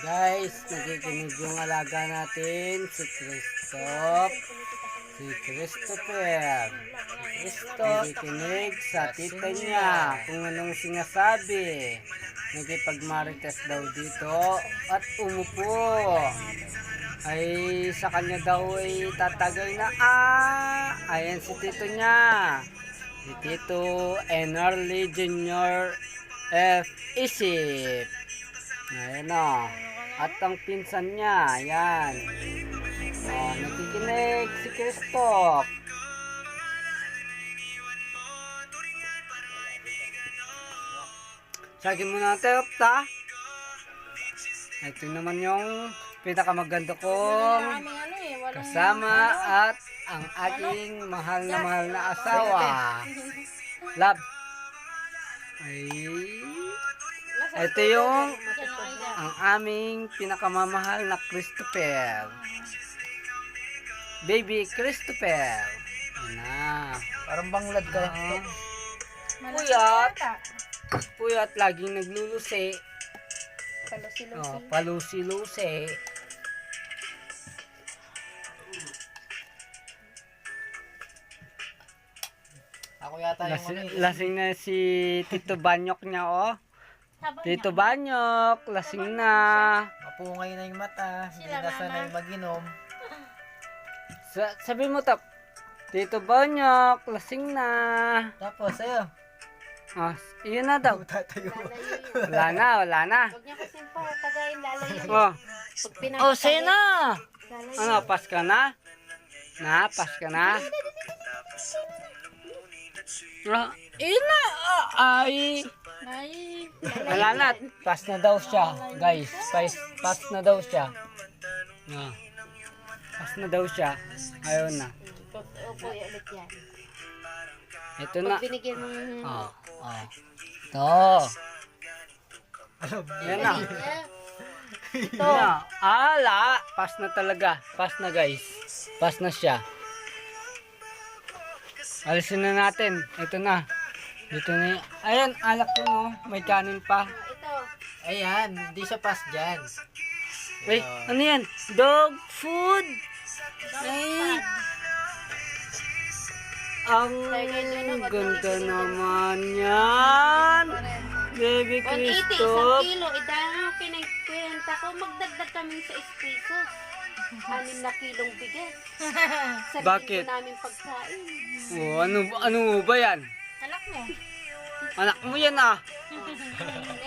Guys, nakikinig yung alaga natin, si Christopher. Nakikinig sa tita niya kung anong sinasabi. Nakipagmarites daw dito at umupo. Ay sa kanya daw ay tatagay na ayan si tito niya. Si Tito Enarly Jr. F. Isip. Ayan o. At ang pinsan niya, ayan. O, nakikinig si Christoph. Sagin mo natin, ta. Ito naman yung pinakamaganda kong kasama at ang aking mahal na asawa. Love. Ay, ito yung ang aming pinakamamahal na Christopher. Baby Christopher. Ayan na. Parang banglad ka. Puyat, laging naglulusi. Palusi-lusi. Palusi-lusi. Ako yata yung Lasing na si Tito Banyok niya, oh. Tito Banyok, lasing na. mapungay na yung mata, hindi na sanay mag-inom. Sabi mo, Tap. Tito Banyok, lasing na. Tapos, ayo. Iyon na daw. Tatayo. Wala na. Huwag niya kasi tagayin, lalayo. Say na. Lalayo. Ano, pas ka na? Pas ka na? Iyon na. Ay. Wala na. Pas na daw siya, guys. Pas na daw siya. Pas na daw siya. Ayaw na. Opo, ulit yan. Ito na. Pag binigyan mo Ito. Yan na. ito. Ala. Pas na talaga. Pas na, guys. Pas na siya. Alisin na natin. Ito na. Dito na. Ayan, alak ko, no. May kanin pa. Ito. Ayan, hindi siya pas dyan. Wait, ano yan? Dog food. Ay. Ang ganda naman yan. Baby 180, Christoph. 1 kilo. Idang pinagkwenta ko, magdagdag kami sa pesos. 6 na kilong bigas. Bakit? Sarili namin pagkain. Oh, ano ba yan? Anak mo. Anak mo yan,